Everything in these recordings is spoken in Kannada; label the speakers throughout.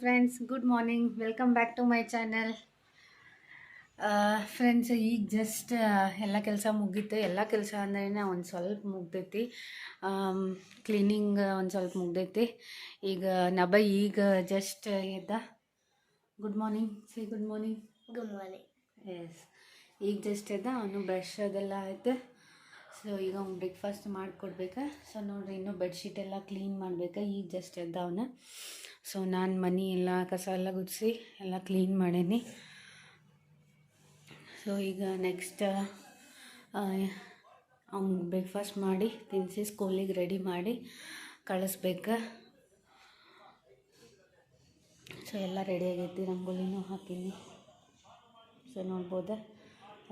Speaker 1: Friends, good morning. Welcome back to my channel. Friends, ಈಗ ಜಸ್ಟ್ ಎಲ್ಲ ಕೆಲಸ ಮುಗೀತು. ಎಲ್ಲ ಕೆಲಸ ಅಂದ್ರೆ ಒಂದು ಸ್ವಲ್ಪ ಮುಗ್ದೈತಿ. ಕ್ಲೀನಿಂಗ್ ಒಂದು ಸ್ವಲ್ಪ ಮುಗ್ದೈತಿ. ಈಗ ನಬ ಈಗ ಜಸ್ಟ್ ಎದ್ದ. Good morning, see good morning.
Speaker 2: Good morning.
Speaker 1: Yes, ಈಗ ಜಸ್ಟ್ ಎದ್ದ. ಅವನು ಬ್ರಷ್ ಅದೆಲ್ಲ ಆಯ್ತು. ಸೊ ಈಗ ಅವ್ನು ಬ್ರೇಕ್ಫಾಸ್ಟ್ ಮಾಡಿಕೊಡ್ಬೇಕಾ. ಸೊ ನೋಡಿರಿ, ಇನ್ನೂ ಬೆಡ್ಶೀಟ್ ಎಲ್ಲ ಕ್ಲೀನ್ ಮಾಡಬೇಕಾ. ಈಗ ಜಸ್ಟ್ ಎದ್ದ ಅವನು. ಸೊ ನಾನು ಮನೆ ಎಲ್ಲ ಕಸ ಎಲ್ಲ ಗುಡಿಸಿ ಎಲ್ಲ ಕ್ಲೀನ್ ಮಾಡೀನಿ. ಸೊ ಈಗ ನೆಕ್ಸ್ಟ್ ಅವ್ನು ಬ್ರೇಕ್ಫಾಸ್ಟ್ ಮಾಡಿ ತಿನ್ನಿಸಿ ಸ್ಕೂಲಿಗೆ ರೆಡಿ ಮಾಡಿ ಕಳಿಸ್ಬೇಕು. ಸೊ ಎಲ್ಲ ರೆಡಿ ಆಗೈತಿ. ರಂಗೋಲಿನೂ ಹಾಕೀನಿ. ಸೊ ನೋಡ್ಬೋದಾ,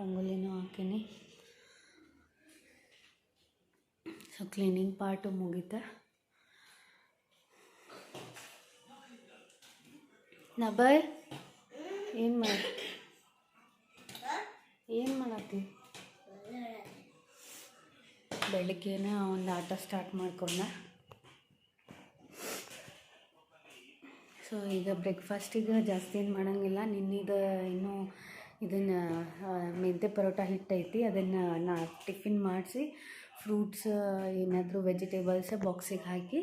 Speaker 1: ರಂಗೋಲಿನೂ ಹಾಕೀನಿ. ಸೊ ಕ್ಲೀನಿಂಗ್ ಪಾರ್ಟು ಮುಗೀತ. ನಬಾಯ್, ಏನು ಮಾಡತ್ತಿ? ಬೆಳಗ್ಗೆನ ಒಂದು ಆಟ ಸ್ಟಾರ್ಟ್ ಮಾಡ್ಕೊಂಡ. ಸೊ ಈಗ ಬ್ರೇಕ್ಫಾಸ್ಟಿಗೆ ಜಾಸ್ತಿ ಏನು ಮಾಡೋಂಗಿಲ್ಲ. ನಿನ್ನಿದು ಇನ್ನೂ ಇದನ್ನು ಮೆಂತ್ಯ ಪರೋಟ ಹಿಟ್ಟೈತಿ, ಅದನ್ನು ನಾ ಟಿಫಿನ್ ಮಾಡಿಸಿ ಫ್ರೂಟ್ಸ್ ಏನಾದರೂ ವೆಜಿಟೇಬಲ್ಸ್ ಬಾಕ್ಸಿಗೆ ಹಾಕಿ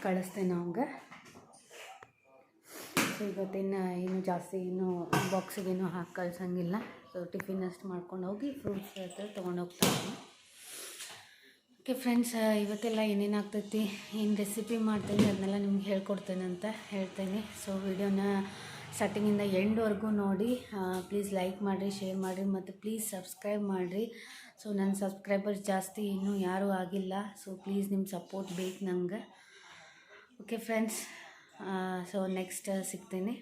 Speaker 1: ಕಳಿಸ್ತೇನೆ ಅವಂಗೆ. ಸೊ ಇವತ್ತಿನ ಏನು ಜಾಸ್ತಿ ಏನು ಬಾಕ್ಸಿಗೇನು ಹಾಕಿ ಕಳ್ಸೋಂಗಿಲ್ಲ. ಸೊ ಟಿಫಿನ್ ಅಷ್ಟು ಮಾಡ್ಕೊಂಡು ಹೋಗಿ ಫ್ರೂಟ್ಸ್ ತೊಗೊಂಡೋಗ್ತಾನೆ. ಓಕೆ ಫ್ರೆಂಡ್ಸ್, ಇವತ್ತೆಲ್ಲ ಏನೇನು ಆಗ್ತೈತಿ, ಏನು ರೆಸಿಪಿ ಮಾಡ್ತೀನಿ ಅದನ್ನೆಲ್ಲ ನಿಮ್ಗೆ ಹೇಳ್ಕೊಡ್ತೇನೆ ಅಂತ ಹೇಳ್ತೇನೆ. ಸೊ ವಿಡಿಯೋನ ಸ್ಟಾರ್ಟಿಂಗಿಂದ ಎಂಡ್ವರೆಗೂ ನೋಡಿ. ಪ್ಲೀಸ್ ಲೈಕ್ ಮಾಡಿರಿ, ಶೇರ್ ಮಾಡಿರಿ ಮತ್ತು ಪ್ಲೀಸ್ ಸಬ್ಸ್ಕ್ರೈಬ್ ಮಾಡಿರಿ. ಸೊ ನನ್ನ ಸಬ್ಸ್ಕ್ರೈಬರ್ಸ್ ಜಾಸ್ತಿ ಇನ್ನೂ ಯಾರೂ ಆಗಿಲ್ಲ. ಸೊ ಪ್ಲೀಸ್ ನಿಮ್ಮ ಸಪೋರ್ಟ್ ಬೇಕು ನಂಗೆ. ಓಕೆ ಫ್ರೆಂಡ್ಸ್, ಸೊ ನೆಕ್ಸ್ಟ್ ಸಿಗ್ತೀನಿ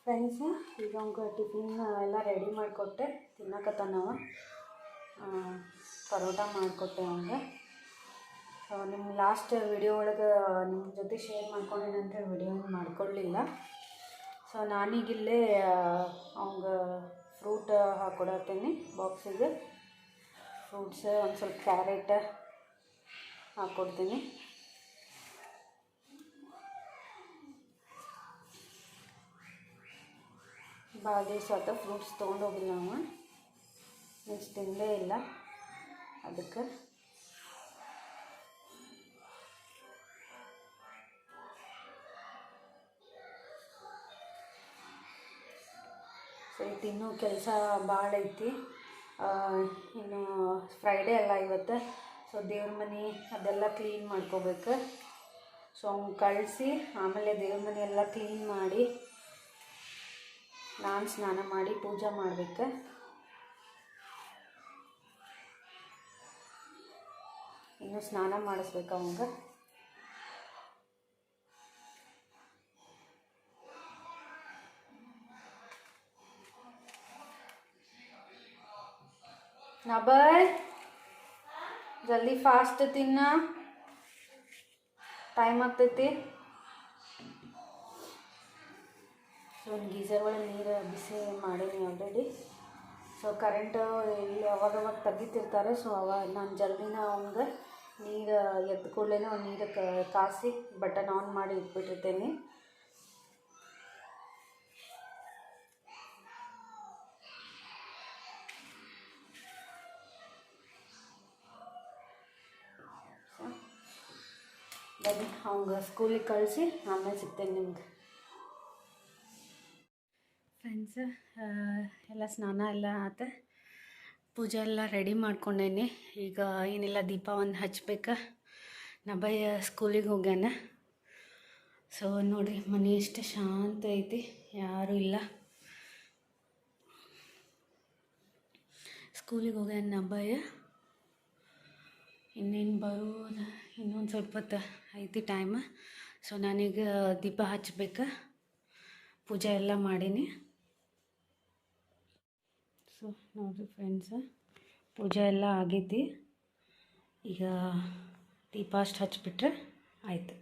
Speaker 1: ಫ್ರೆಂಡ್ಸ್. ಈಗ ಅವ್ಗೆ ಟಿಫಿನ್ ಎಲ್ಲ ರೆಡಿ ಮಾಡಿಕೊಟ್ಟೆ, ತಿನ್ನಕತ್ತಾನವ. ಪರೋಟ ಮಾಡಿಕೊಟ್ಟೆ ಅವ್ಗೆ. ಸೊ ನಿಮ್ಮ ಲಾಸ್ಟ್ ವಿಡಿಯೋ ಒಳಗೆ ನಿಮ್ಮ ಜೊತೆ ಶೇರ್ ಮಾಡ್ಕೊಂಡೇನೆ ಅಂತೇಳಿ ವಿಡಿಯೋ ಮಾಡ್ಕೊಳ್ಳಿಲ್ಲ. ಸೊ ನಾನೀಗಿಲ್ಲೇ ಅವ್ಗೆ ಫ್ರೂಟ್ ಹಾಕ್ಕೊಡತ್ತೀನಿ ಬಾಕ್ಸಿಗೆ. ಫ್ರೂಟ್ಸ್ ಒಂದು ಸ್ವಲ್ಪ ಕ್ಯಾರೆಟ್ ಹಾಕ್ಕೊಡ್ತೀನಿ. ಭಾಳ ದಿವಸ ಆತ ಫ್ರೂಟ್ಸ್ ತೊಗೊಂಡೋಗಿಲ್ಲ ನಾವು, ನೆಕ್ಸ್ಟ್ ತಿಂದೇ ಇಲ್ಲ. ಅದಕ್ಕೆ ಸೊ ಇನ್ನೂ ಕೆಲಸ ಭಾಳ ಐತಿ. ಇನ್ನು ಫ್ರೈಡೇ ಅಲ್ಲ ಇವತ್ತು. ಸೊ ದೇವ್ರ ಮನೆ ಅದೆಲ್ಲ ಕ್ಲೀನ್ ಮಾಡ್ಕೋಬೇಕು. ಸೊ ಅವ್ನು ಕಳಿಸಿ ಆಮೇಲೆ ದೇವ್ರ ಮನೆ ಎಲ್ಲ ಕ್ಲೀನ್ ಮಾಡಿ ನಾನು ಸ್ನಾನ ಮಾಡಿ ಪೂಜೆ ಮಾಡಬೇಕು. ಇನ್ನು ಸ್ನಾನ ಮಾಡಿಸ್ಬೇಕು ಅವಂಗೆ. ನಬಾಯ್, ಜಲ್ದಿ ಫಾಸ್ಟ್ ತಿನ್ನ, ಟೈಮ್ ಆಗ್ತೈತಿ. ಸೊ ಒಂದು ಗೀಝರ್ ಒಳಗೆ ನೀರು ಬಿಸಿ ಮಾಡೀನಿ ಆಲ್ರೆಡಿ. ಸೊ ಕರೆಂಟು ಇಲ್ಲಿ ಅವಾಗವಾಗ ತೆಗಿತಿರ್ತಾರೆ. ಸೊ ನಾನು ಜಲ್ದಿನ ಅವಂಗೆ ನೀರು ಎದ್ದು ಕೂಡಲೇ ಒಂದು ನೀರು ಕಾಸಿ ಬಟನ್ ಆನ್ ಮಾಡಿ ಇಟ್ಬಿಟ್ಟಿರ್ತೇನೆ. ಬನ್ನಿ ಅವಂಗೆ ಸ್ಕೂಲಿಗೆ ಕಳಿಸಿ ಆಮೇಲೆ ಸಿಗ್ತೇನೆ ನಿಮ್ಗೆ. ಫ್ರೆಂಡ್ಸ್, ಎಲ್ಲ ಸ್ನಾನ ಎಲ್ಲ ಆತ, ಪೂಜೆ ಎಲ್ಲ ರೆಡಿ ಮಾಡ್ಕೊಂಡೇನಿ. ಈಗ ಏನಿಲ್ಲ, ದೀಪ ಒಂದು ಹಚ್ಬೇಕು. ನಬಯ್ಯ ಸ್ಕೂಲಿಗೆ ಹೋಗ್ಯಾನ. ಸೊ ನೋಡಿರಿ, ಮನೆ ಎಷ್ಟು ಶಾಂತ ಐತಿ, ಯಾರೂ ಇಲ್ಲ. ಸ್ಕೂಲಿಗೆ ಹೋಗ್ಯಾನ ನಬಯ್ಯ. ಇನ್ನೇನು ಬರೋದು ಇನ್ನೊಂದು ಸ್ವಲ್ಪ ಹೊತ್ತು ಐತಿ ಟೈಮ್. ಸೊ ನಾನೀಗ ದೀಪ ಹಚ್ಬೇಕು, ಪೂಜೆ ಎಲ್ಲ ಮಾಡೀನಿ. ಸೊ ನೋಡಿರಿ ಫ್ರೆಂಡ್ಸ್, ಪೂಜೆ ಎಲ್ಲ ಆಗೈತಿ. ಈಗ ದೀಪ ಅಷ್ಟು ಹಚ್ಬಿಟ್ರೆ ಆಯಿತು.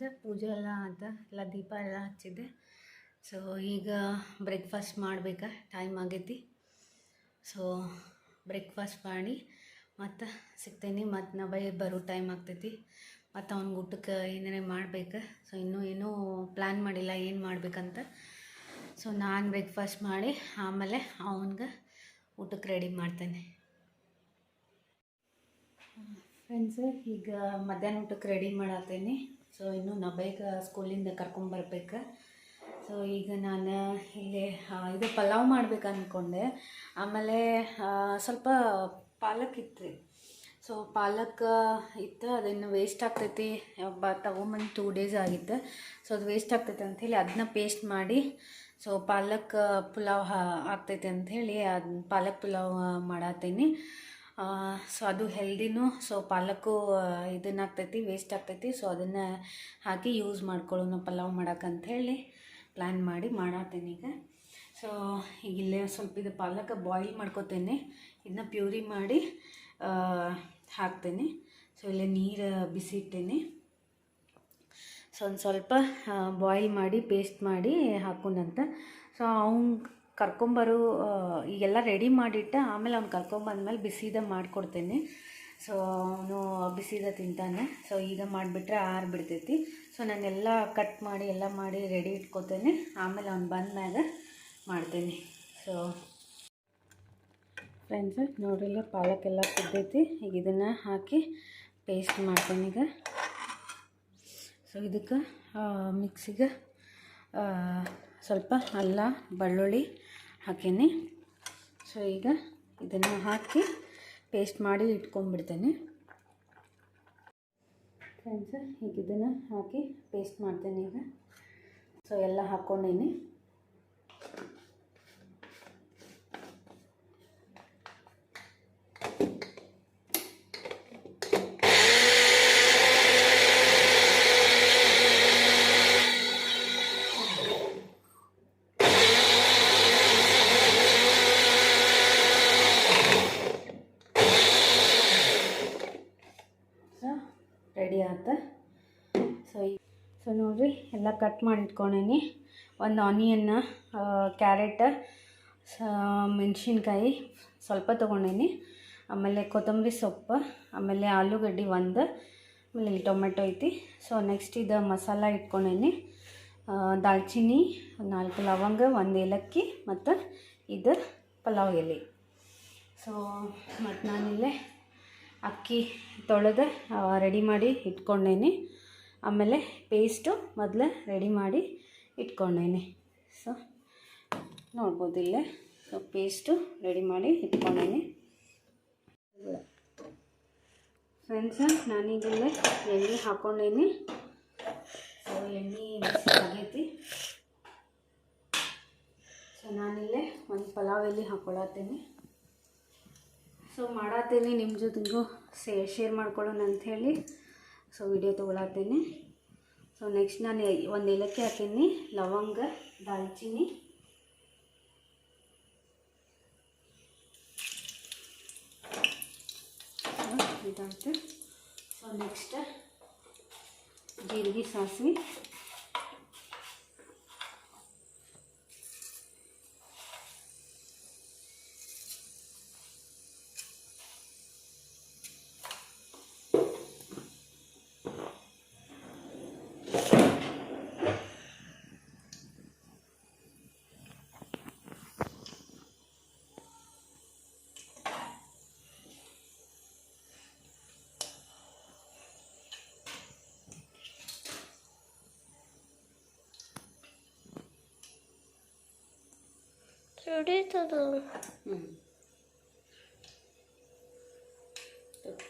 Speaker 1: ಫ್ರೆಂಡ್ಸ್, ಪೂಜೆ ಎಲ್ಲ ಆದ, ಎಲ್ಲ ದೀಪ ಎಲ್ಲ ಹಚ್ಚಿದ್ದೆ. ಸೊ ಈಗ ಬ್ರೇಕ್ಫಾಸ್ಟ್ ಮಾಡ್ಬೇಕಾ, ಟೈಮ್ ಆಗೈತಿ. ಸೊ ಬ್ರೇಕ್ಫಾಸ್ಟ್ ಮಾಡಿ ಮತ್ತು ಸಿಗ್ತೇನೆ. ಮತ್ತು ನಾ ಬರೋ ಟೈಮ್ ಆಗ್ತೈತಿ. ಮತ್ತು ಅವ್ನಿಗೆ ಊಟಕ್ಕೆ ಏನೇನೇ ಮಾಡ್ಬೇಕು. ಸೊ ಇನ್ನೂ ಏನೂ ಪ್ಲ್ಯಾನ್ ಮಾಡಿಲ್ಲ ಏನು ಮಾಡ್ಬೇಕಂತ. ಸೊ ನಾನು ಬ್ರೇಕ್ಫಾಸ್ಟ್ ಮಾಡಿ ಆಮೇಲೆ ಅವನಿಗೆ ಊಟಕ್ಕೆ ರೆಡಿ ಮಾಡ್ತೇನೆ. ಫ್ರೆಂಡ್ಸ್, ಈಗ ಮಧ್ಯಾಹ್ನ ಊಟಕ್ಕೆ ರೆಡಿ ಮಾಡತ್ತೇನೆ. ಸೊ ಇನ್ನು ನಬೈಗೆ ಸ್ಕೂಲಿಂದ ಕರ್ಕೊಂಬರ್ಬೇಕು. ಸೊ ಈಗ ನಾನು ಇಲ್ಲಿ ಇದು ಪಲಾವ್ ಮಾಡ್ಬೇಕು ಅಂದ್ಕೊಂಡೆ. ಆಮೇಲೆ ಸ್ವಲ್ಪ ಪಾಲಕ್ ಇತ್ತು ರೀ. ಸೊ ಪಾಲಕ್ ಇತ್ತು, ಅದನ್ನು ವೇಸ್ಟ್ ಆಗ್ತೈತಿ. ತಗೊಂಬಂದು 2 days ಆಗಿತ್ತು. ಸೊ ಅದು ವೇಸ್ಟ್ ಆಗ್ತೈತೆ ಅಂಥೇಳಿ ಅದನ್ನ ಪೇಸ್ಟ್ ಮಾಡಿ ಸೊ ಪಾಲಕ್ ಪುಲಾವ್ ಆಗ್ತೈತೆ ಅಂಥೇಳಿ ಅದು ಪಾಲಕ್ ಪುಲಾವ್ ಮಾಡತ್ತೀನಿ. ಸೊ ಅದು ಹೆಲ್ದಿನೂ. ಸೊ ಪಾಲಕ್ಕು ಇದನ್ನು ಆಗ್ತೈತಿ, ವೇಸ್ಟ್ ಆಗ್ತೈತಿ. ಸೊ ಅದನ್ನು ಹಾಕಿ ಯೂಸ್ ಮಾಡ್ಕೊಳ್ಳೋಣ ಪಲಾವ್ ಮಾಡೋಕ್ಕಂಥೇಳಿ ಪ್ಲ್ಯಾನ್ ಮಾಡಿ ಮಾಡತ್ತೀನಿ ಈಗ. ಸೊ ಈಗ ಇಲ್ಲೇ ಸ್ವಲ್ಪ ಇದು ಪಾಲಕ್ ಬಾಯ್ಲ್ ಮಾಡ್ಕೊತೇನೆ. ಇದನ್ನ ಪ್ಯೂರಿ ಮಾಡಿ ಹಾಕ್ತೇನೆ. ಸೊ ಇಲ್ಲೇ ನೀರು ಬಿಸಿ ಇಟ್ಟೇನೆ. ಸೊ ಒಂದು ಸ್ವಲ್ಪ ಬಾಯ್ಲ್ ಮಾಡಿ ಪೇಸ್ಟ್ ಮಾಡಿ ಹಾಕೊಂಡಂತ. ಸೊ ಅವ್ನು ಕರ್ಕೊಂಬರು ಈಗೆಲ್ಲ ರೆಡಿ ಮಾಡಿಟ್ಟು ಆಮೇಲೆ ಅವ್ನು ಕರ್ಕೊಂಬಂದ್ಮೇಲೆ ಬಿಸಿದ ಮಾಡಿಕೊಡ್ತೇನೆ. ಸೊ ಅವನು ಬಿಸಿದ ತಿಂತಾನೆ. ಸೊ ಈಗ ಮಾಡಿಬಿಟ್ರೆ ಆರಿಬಿಡ್ತೈತಿ. ಸೊ ನಾನೆಲ್ಲ ಕಟ್ ಮಾಡಿ ಎಲ್ಲ ಮಾಡಿ ರೆಡಿ ಇಟ್ಕೊತೇನೆ. ಆಮೇಲೆ ಅವ್ನು ಬಂದ್ಮ್ಯಾಗ ಮಾಡ್ತೇನೆ. ಸೊ ಫ್ರೆಂಡ್ಸ್, ನೋಡ್ರಿಲ್ಲ ಪಾಲಕ್ಕೆಲ್ಲ ಕುದ್ದೈತಿ. ಈಗ ಇದನ್ನು ಹಾಕಿ ಪೇಸ್ಟ್ ಮಾಡ್ತೇನೆ ಈಗ. ಸೊ ಇದಕ್ಕೆ ಮಿಕ್ಸಿಗೆ ಸ್ವಲ್ಪ ಅಲ್ಲ ಬೆಳ್ಳುಳ್ಳಿ ಹಾಕೀನಿ. ಸೊ ಈಗ ಇದನ್ನು ಹಾಕಿ ಪೇಸ್ಟ್ ಮಾಡಿ ಇಟ್ಕೊಂಡ್ಬಿಡ್ತೇನೆ. ಫ್ರೆಂಡ್ಸ್, ಈಗ ಇದನ್ನು ಹಾಕಿ ಪೇಸ್ಟ್ ಮಾಡ್ತೇನೆ ಈಗ. ಸೊ ಎಲ್ಲ ಹಾಕ್ಕೊಂಡೇನಿ. ರೆಡಿ ಆತ. ಸೊ ನೋಡಿರಿ ಎಲ್ಲ ಕಟ್ ಮಾಡಿ ಇಟ್ಕೊಂಡೇನಿ. ಒಂದು ಆನಿಯನ್ನ, ಕ್ಯಾರೆಟ್, ಮೆಣಸಿನ್ಕಾಯಿ ಸ್ವಲ್ಪ ತೊಗೊಂಡೇನಿ. ಆಮೇಲೆ ಕೊತ್ತಂಬರಿ ಸೊಪ್ಪು, ಆಮೇಲೆ ಆಲೂಗಡ್ಡೆ ಒಂದು, ಆಮೇಲೆ ಇಲ್ಲಿ ಟೊಮೆಟೊ ಐತಿ. ಸೊ ನೆಕ್ಸ್ಟ್ ಇದು ಮಸಾಲ ಇಟ್ಕೊಂಡೇನಿ. ದಾಲ್ಚಿನ್ನಿ, 4 ಲವಂಗ, 1 ಏಲಕ್ಕಿ ಮತ್ತು ಇದು ಪಲಾವ್ ಎಲೆ. ಸೊ ಮತ್ತು ನಾನಿಲ್ಲೇ ಅಕ್ಕಿ ತೊಳೆದು ರೆಡಿ ಮಾಡಿ ಇಟ್ಕೊಂಡೇನಿ. ಆಮೇಲೆ ಪೇಸ್ಟು ಮೊದಲು ರೆಡಿ ಮಾಡಿ ಇಟ್ಕೊಂಡೇನಿ. ಸೊ ನೋಡ್ಬೋದು ಇಲ್ಲೇ. ಸೊ ಪೇಸ್ಟು ರೆಡಿ ಮಾಡಿ ಇಟ್ಕೊಂಡೇನಿ. ಫ್ರೆಂಡ್ಸ್, ನಾನೀಗಲ್ಲೇ ಎಣ್ಣೆ ಹಾಕ್ಕೊಂಡೇನಿ. ಸೊ ಎಣ್ಣೆ ಬಿಸಿ ಆಗೈತಿ. ಸೊ ನಾನಿಲ್ಲೇ ಒಂದು ಪಲಾವ್ ಎಲೆ ಹಾಕ್ಕೊಳತ್ತೇನೆ. ಸೊ ಮಾಡತ್ತೇನೆ, ನಿಮ್ಮ ಜೊತೆಗೂ ಶೇರ್ ಮಾಡ್ಕೊಳ್ಳೋಣ ಅಂಥೇಳಿ ಸೊ ವಿಡಿಯೋ ತೊಗೊಳತ್ತೇನೆ. ಸೊ ನೆಕ್ಸ್ಟ್ ನಾನು 1 ಏಲಕ್ಕಿ ಹಾಕೀನಿ, ಲವಂಗ, ದಾಲ್ಚಿನ್ನಿ, ಇದಾಯ್ತು. ಸೊ ನೆಕ್ಸ್ಟ್ ಜೀರಿಗೆ, ಸಾಸಿವೆ,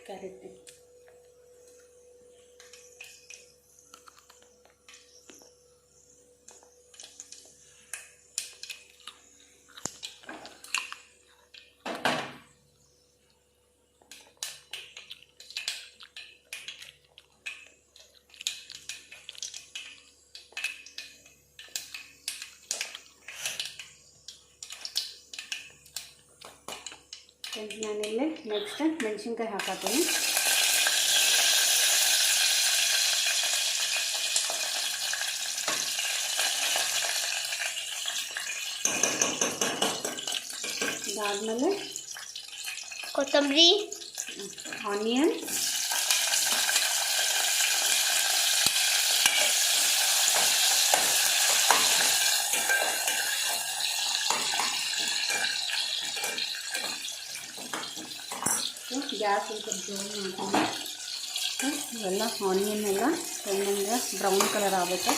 Speaker 1: ಕ್ಯಾರೆಟ್. ನಾನಿಲ್ಲೇ ನೆಕ್ಸ್ಟ್ ಮೆಣಸಿನ್ಕಾಯಿ ಹಾಕತ್ತೀನಿ. ಅದಾದಮೇಲೆ
Speaker 2: ಕೊತ್ತಂಬರಿ,
Speaker 1: ಆನಿಯನ್, ಗ್ಯಾಸ್ ಒಂದು ಸ್ವಲ್ಪ ಜೋರು ಮಾಡ್ತೀನಿ. ಇವೆಲ್ಲ ಆನಿಯನ್ ಎಲ್ಲ ಚೆನ್ನಾಗಿ ಬ್ರೌನ್ ಕಲರ್ ಆಗುತ್ತೆ.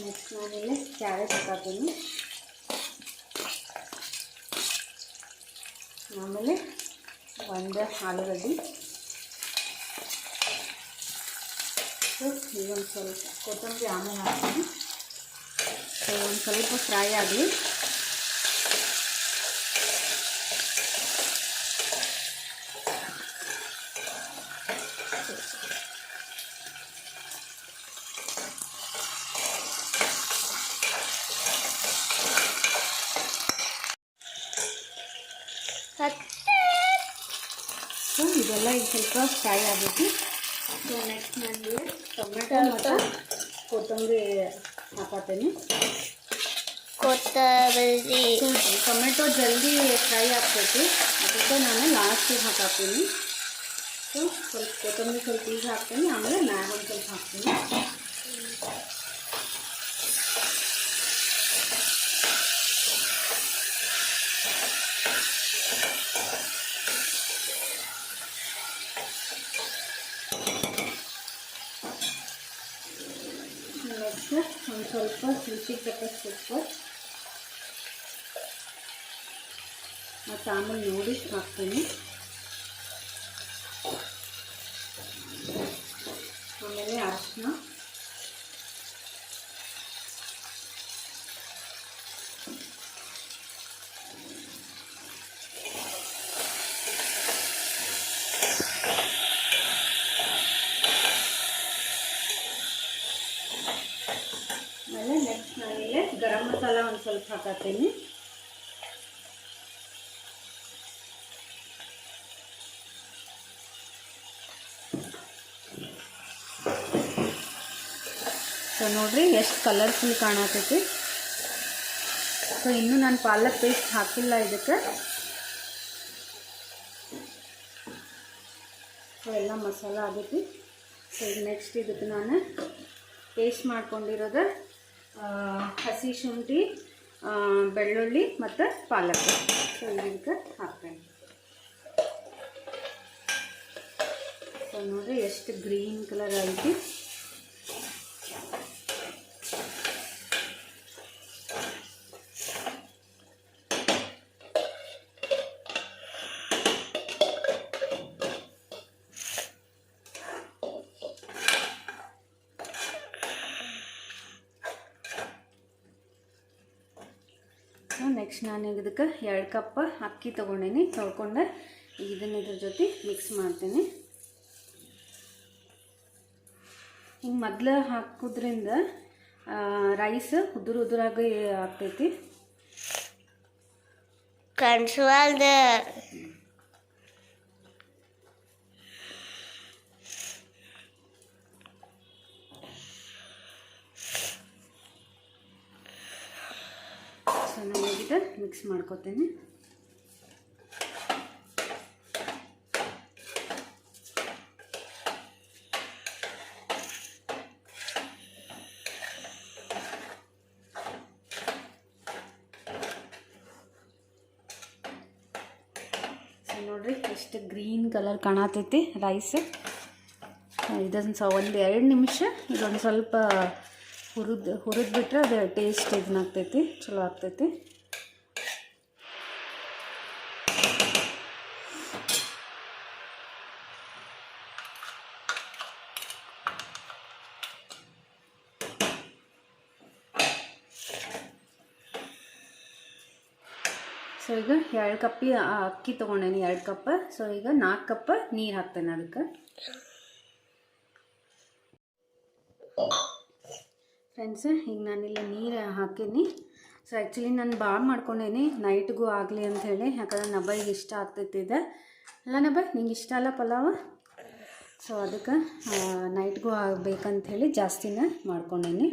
Speaker 1: ನೆಕ್ಸ್ಟ್ ನಾನಿಲ್ಲಿ ಕ್ಯಾರೆಟ್ ಹಾಕ್ತೀನಿ. ಆಮೇಲೆ ಒಂದು ಆಲೂಗಡ್ಡೆ, ಇದೊಂದು ಸ್ವಲ್ಪ ಕೊತ್ತಂಬರಿ ಆಮೇಲೆ ಹಾಕ್ತೀನಿ. ಒಂದು ಸ್ವಲ್ಪ ಫ್ರೈ ಆಗಲಿ. ಸೊ ಇದೆಲ್ಲ ಈಗ ಸ್ವಲ್ಪ ಫ್ರೈ ಆಗಬೇಕು. ಸೊ ನೆಕ್ಸ್ಟ್ ನಾನು ಟೊಮೆಟೊ ಮತ್ತು ಕೊತ್ತಂಬರಿ ಹಾಕತ್ತೀನಿ. ಟೊಮೆಟೊ ಜಲ್ದಿ ಫ್ರೈ ಆಗ್ತೈತಿ, ಅದಕ್ಕೆ ನಾನು ಲಾಸ್ಟಿಗೆ ಹಾಕತ್ತೀನಿ. ಸೊ ಸ್ವಲ್ಪ ಕೊತ್ತಂಬರಿ ಸ್ವಲ್ಪ ಈಗ ಹಾಕ್ತೀನಿ, ಆಮೇಲೆ ಮ್ಯಾಗ ಒಂದು ಸ್ವಲ್ಪ ಹಾಕ್ತೀನಿ. ನೆಕ್ಸ್ಟ್ ಒಂದು ಸ್ವಲ್ಪ ರುಚಿಗೆ ತಕ್ಕ ಸೊಪ್ಪು ಮತ್ತು ಆಮೇಲೆ ನೋಡಿ ಹಾಕ್ತೀನಿ. ಆಮೇಲೆ ಅರಿಶಿನ, ಆಮೇಲೆ ನೆಕ್ಸ್ಟ್ ನಾನಿಲ್ಲಿ ಗರಂ ಮಸಾಲ ಒಂದು ಸ್ವಲ್ಪ ಹಾಕತ್ತೀನಿ. ಸೊ ನೋಡಿರಿ ಎಷ್ಟು ಕಲರ್ಫುಲ್ ಕಾಣತೈತಿ. ಸೊ ಇನ್ನೂ ನಾನು ಪಾಲಕ್ ಪೇಸ್ಟ್ ಹಾಕಿಲ್ಲ ಇದಕ್ಕೆ. ಸೊ ಎಲ್ಲ ಮಸಾಲ ಆಗೈತಿ. ಸೊ ಈಗ ನೆಕ್ಸ್ಟ್ ಇದಕ್ಕೆ ನಾನು ಪೇಸ್ಟ್ ಮಾಡ್ಕೊಂಡಿರೋದು ಹಸಿ ಶುಂಠಿ, ಬೆಳ್ಳುಳ್ಳಿ ಮತ್ತು ಪಾಲಕ್. ಸೊ ಇದಕ್ಕೆ ಹಾಕ್ತೇನೆ. ಸೊ ನೋಡಿರಿ ಎಷ್ಟು ಗ್ರೀನ್ ಕಲರ್ ಐತಿ. ನೆಕ್ಸ್ಟ್ ನಾನು ಇದಕ್ಕೆ 2 ಕಪ್ ಅಕ್ಕಿ ತೊಗೊಂಡೀನಿ. ತೊಳ್ಕೊಂಡೆ ಇದನ್ನು ಇದ್ರ ಜೊತೆ ಮಿಕ್ಸ್ ಮಾಡ್ತೀನಿ. ಹಿಂಗೆ ಮೊದಲು ಹಾಕೋದ್ರಿಂದ ರೈಸ್ ಉದುರಾಗಿ ಆಗ್ತೈತಿ.
Speaker 2: ಕಾಣಿಸುವಲ್ದ.
Speaker 1: ಚೆನ್ನಾಗಿದೆ, ಮಿಕ್ಸ್ ಮಾಡ್ಕೊತೀನಿ. ನೋಡ್ರಿ ಎಷ್ಟು ಗ್ರೀನ್ ಕಲರ್ ಕಾಣತೈತಿ ರೈಸ್. ಇದೊಂದು ಒಂದು 2 ನಿಮಿಷ ಇದೊಂದು ಸ್ವಲ್ಪ ಹುರಿದ್ಬಿಟ್ರೆ ಅದು ಟೇಸ್ಟ್ ಇದನ್ನಾಗ್ತೈತಿ, ಚಲೋ ಆಗ್ತೈತಿ. ಸೊ ಈಗ 2 ಕಪ್ ಅಕ್ಕಿ ತೊಗೊಂಡೇನಿ, 2 ಕಪ್. ಸೊ ಈಗ 4 ಕಪ್ ನೀರು ಹಾಕ್ತೇನೆ ಅದಕ್ಕೆ. ಫ್ರೆಂಡ್ಸ್, ಈಗ ನಾನಿಲ್ಲ ನೀರು ಹಾಕೀನಿ. ಸೊ ಆ್ಯಕ್ಚುಲಿ ನಾನು ಭಾಳ ಮಾಡ್ಕೊಂಡೇನಿ ನೈಟ್ಗೂ ಆಗಲಿ ಅಂಥೇಳಿ, ಯಾಕಂದ್ರೆ ನಬೈಗೆ ಇಷ್ಟ ಆಗ್ತೈತಿ ಇದು. ಅಲ್ಲ ನಬೈ, ನಿಂಗೆ ಇಷ್ಟ ಅಲ್ಲ ಪಲಾವ್? ಸೊ ಅದಕ್ಕೆ ನೈಟ್ಗೂ ಆಗಬೇಕಂಥೇಳಿ ಜಾಸ್ತಿನ ಮಾಡ್ಕೊಂಡೇನಿ.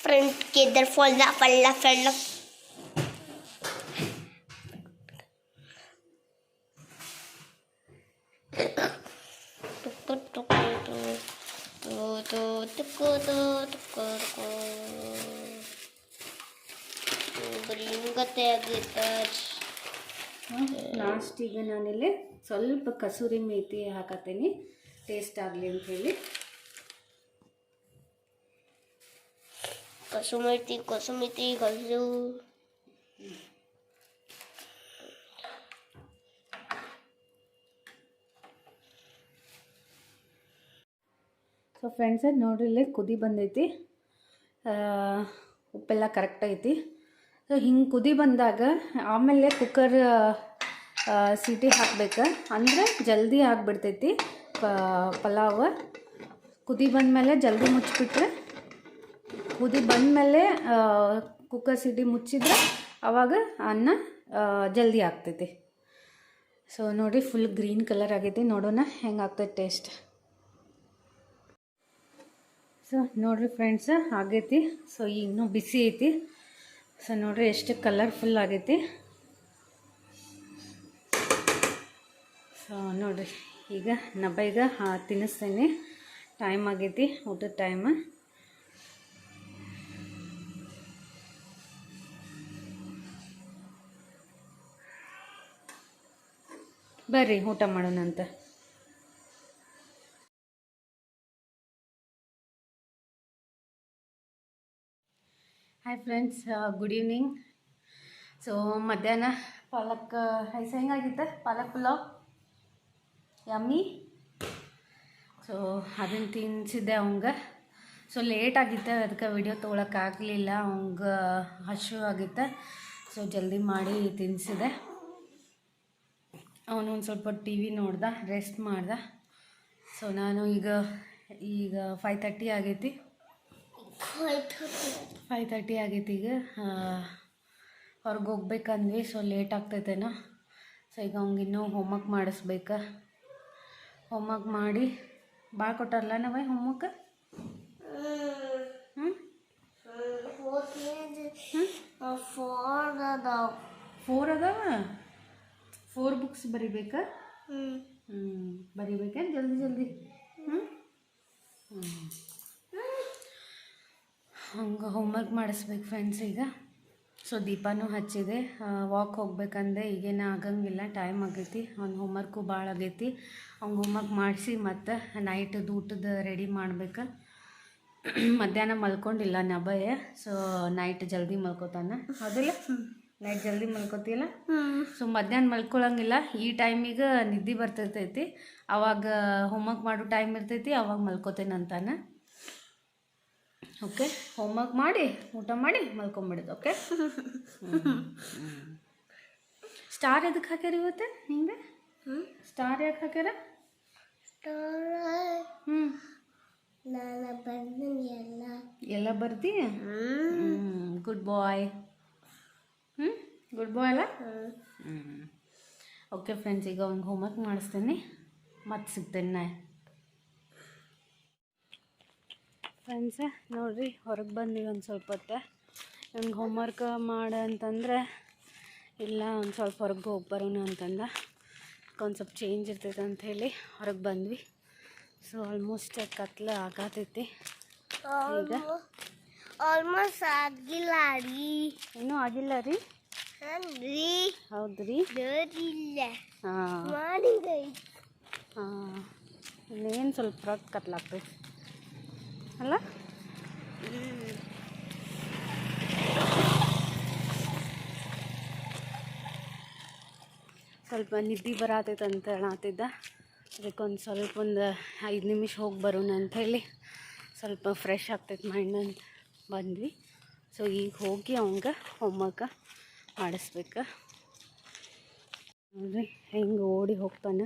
Speaker 2: Front के इधर फल्ला फल्ला फल्ला
Speaker 1: ಲಾಸ್ಟಿಗೆ ನಾನಿಲ್ಲಿ ಸ್ವಲ್ಪ ಕಸೂರಿ ಮೇಥಿ ಹಾಕತ್ತೀನಿ, ಟೇಸ್ಟ್ ಆಗಲಿ ಅಂಥೇಳಿ.
Speaker 2: कसुमेथी कसु
Speaker 1: ಸೊ ಫ್ರೆಂಡ್ಸ್, ನೋಡ್ರಿ ಇಲ್ಲಿ ಕುದಿ ಬಂದೈತಿ, ಉಪ್ಪೆಲ್ಲ ಕರೆಕ್ಟ್ ಐತಿ. ಸೊ ಹಿಂಗೆ ಕುದಿ ಬಂದಾಗ ಆಮೇಲೆ ಕುಕ್ಕರ್ ಸೀಟಿ ಹಾಕ್ಬೇಕು, ಅಂದರೆ ಜಲ್ದಿ ಆಗಿಬಿಡ್ತೈತಿ ಪಲಾವ್. ಕುದಿ ಬಂದಮೇಲೆ ಜಲ್ದಿ ಮುಚ್ಚಿಬಿಟ್ರೆ, ಕುದಿ ಬಂದಮೇಲೆ ಕುಕ್ಕರ್ ಸೀಟಿ ಮುಚ್ಚಿದ್ರೆ ಆವಾಗ ಅನ್ನ ಜಲ್ದಿ ಆಗ್ತೈತಿ. ಸೊ ನೋಡಿ, ಫುಲ್ ಗ್ರೀನ್ ಕಲರ್ ಆಗೈತಿ. ನೋಡೋಣ ಹೆಂಗೆ ಆಗ್ತೈತೆ ಟೇಸ್ಟ್. ಸೊ ನೋಡಿರಿ ಫ್ರೆಂಡ್ಸ್, ಆಗೈತಿ. ಸೊ ಇನ್ನೂ ಬಿಸಿ ಐತಿ. ಸೊ ನೋಡಿರಿ ಎಷ್ಟು ಕಲರ್ಫುಲ್ ಆಗೈತಿ. ಸೊ ನೋಡಿರಿ, ಈಗ ನಬೈಗ ತಿನ್ನಿಸ್ತೇನೆ. ಟೈಮ್ ಆಗೈತಿ, ಊಟದ ಟೈಮ್. ಬರ್ರಿ ಊಟ ಮಾಡೋಣಂತ. Hi friends, good evening. So ಮಧ್ಯಾಹ್ನ ಪಾಲಕ್ ರೈಸ್ ಹೆಂಗಾಗಿತ್ತು? ಪಾಲಕ್ ಪುಲಾವ್ ಯಮ್ಮಿ. ಸೊ ಅದನ್ನು ತಿನ್ನಿಸಿದ್ದೆ ಅವಂಗೆ. ಸೊ ಲೇಟ್ ಆಗಿತ್ತು, ಅದಕ್ಕೆ ವಿಡಿಯೋ ತೊಗೊಳಕ್ಕಾಗಲಿಲ್ಲ. ಅವಂಗೆ ಹಸಿವು ಆಗಿತ್ತು. ಸೊ ಜಲ್ದಿ ಮಾಡಿ ತಿನ್ನಿಸಿದೆ. ಅವನು ಒಂದು ಸ್ವಲ್ಪ ಟಿ ವಿ ನೋಡ್ದೆ, ರೆಸ್ಟ್ ಮಾಡ್ದೆ. ಸೊ ನಾನು ಈಗ 5:30 ಆಗೈತಿ. 5:30 ಆಗೈತಿ. ಈಗ ಹೊರಗೆ ಹೋಗ್ಬೇಕಂದ್ವಿ. ಸೊ ಲೇಟ್ ಆಗ್ತೈತೇನೋ. ಸೊ ಈಗ ಅವ್ನಿಗಿನ್ನೂ ಹೋಮ್ವರ್ಕ್ ಮಾಡಿಸ್ಬೇಕು. ಹೋಮ್ವರ್ಕ್ ಮಾಡಿ ಭಾಳ ಕೊಟ್ಟಾರಲ್ಲ ನಾವೇ ಹೋಮ್ವರ್ಕ್. 4 ಅದಾವ. 4 ಬುಕ್ಸ್ ಬರಿಬೇಕಾ? ಬರಿಬೇಕಾ ಜಲ್ದಿ? ಹಂಗೆ ಹೋಮ್ವರ್ಕ್ ಮಾಡಿಸ್ಬೇಕು ಫ್ರೆಂಡ್ಸ್ ಈಗ. ಸೊ ದೀಪನೂ ಹಚ್ಚಿದೆ. ವಾಕ್ ಹೋಗ್ಬೇಕಂದೆ, ಈಗೇನು ಆಗಂಗಿಲ್ಲ, ಟೈಮ್ ಆಗೈತಿ. ಅವ್ನ ಹೋಮ್ವರ್ಕು ಭಾಳ ಆಗೈತಿ. ಅವ್ನಿಗೆ ಹೋಮ್ವರ್ಕ್ ಮಾಡಿಸಿ ಮತ್ತು ನೈಟದು ಊಟದ ರೆಡಿ ಮಾಡ್ಬೇಕು. ಮಧ್ಯಾಹ್ನ ಮಲ್ಕೊಂಡಿಲ್ಲ ನಬಯ. ಸೊ ನೈಟ್ ಜಲ್ದಿ ಮಲ್ಕೋತಾನೆ, ಹೌದಿಲ್ಲ? ನೈಟ್ ಜಲ್ದಿ ಮಲ್ಕೋತಿಲ್ಲ. ಸೊ ಮಧ್ಯಾಹ್ನ ಮಲ್ಕೊಳಂಗಿಲ್ಲ. ಈ ಟೈಮಿಗೆ ನಿದ್ದೆ ಬರ್ತೈತೈತಿ, ಆವಾಗ ಹೋಮ್ವರ್ಕ್ ಮಾಡೋ ಟೈಮ್ ಇರ್ತೈತಿ, ಆವಾಗ ಮಲ್ಕೋತೇನೆ ಅಂತಾನೆ. ಓಕೆ, ಹೋಮ್ವರ್ಕ್ ಮಾಡಿ ಊಟ ಮಾಡಿ ಮಲ್ಕೊಂಬಿಡೋದು. ಓಕೆ. ಸ್ಟಾರ್ ಎದಕ್ಕೆ ಹಾಕ್ಯಾರ ಇವತ್ತು ಹಿಂಗೆ? ಸ್ಟಾರ್ ಯಾಕೆ ಹಾಕ್ಯಾರ? ಎಲ್ಲ ಬರ್ದಿ? ಗುಡ್ ಬಾಯ್. ಗುಡ್ ಬಾಯ್ ಅಲ್ಲ? ಓಕೆ ಫ್ರೆಂಡ್ಸ್, ಈಗ ಅವ್ನಿಗೆ ಹೋಮ್ವರ್ಕ್ ಮಾಡಿಸ್ತೇನೆ, ಮತ್ತೆ ಸಿಗ್ತೇನೆ ನಾ. ಫ್ರೆಂಡ್ಸ ನೋಡಿರಿ, ಹೊರಗೆ ಬಂದೀವಿ ಒಂದು ಸ್ವಲ್ಪ ಹೊತ್ತು. ಅವ್ನಿಗೆ ಹೋಮ್ವರ್ಕ್ ಮಾಡು ಅಂತಂದರೆ ಇಲ್ಲ, ಒಂದು ಸ್ವಲ್ಪ ಹೊರಗೆ ಹೋಗಿ ಬರೋಣ ಅಂತಂದ. ಒಂದು ಸ್ವಲ್ಪ ಚೇಂಜ್ ಇರ್ತೈತೆ ಅಂಥೇಳಿ ಹೊರಗೆ ಬಂದ್ವಿ. ಸೊ ಆಲ್ಮೋಸ್ಟ್ ಕತ್ಲೆ ಆಗತೈತಿ ಈಗ.
Speaker 2: ಆಲ್ಮೋಸ್ಟ್ ಆಗಿಲ್ಲ ರೀ.
Speaker 1: ಇನ್ನೂ ಆಗಿಲ್ಲ ರೀ? ಹೌದು ರೀ. ಹಾಂ ಹಾಂ, ಇನ್ನೇನು ಸ್ವಲ್ಪ ಕತ್ಲಾಗ್ತೈತಿ ಅಲ್ಲ? ಸ್ವಲ್ಪ ನಿದ್ದೆ ಬರತೈತೆ ಅಂತ ಹೇಳತ್ತಿದ್ದ. ಅದಕ್ಕೊಂದು ಸ್ವಲ್ಪ 5 ನಿಮಿಷ ಹೋಗಿ ಬರೋಣ ಅಂಥೇಳಿ ಸ್ವಲ್ಪ ಫ್ರೆಶ್ ಆಗ್ತೈತೆ ಮೈಂಡ್ ಅಂತ ಬಂದ್ವಿ. ಸೊ ಈಗ ಹೋಗಿ ಅವಂಗೆ ಹೋಮ್ವರ್ಕ ಮಾಡಿಸ್ಬೇಕು. ನೋಡ್ರಿ ಹೆಂಗೆ ಓಡಿ ಹೋಗ್ತಾನೆ.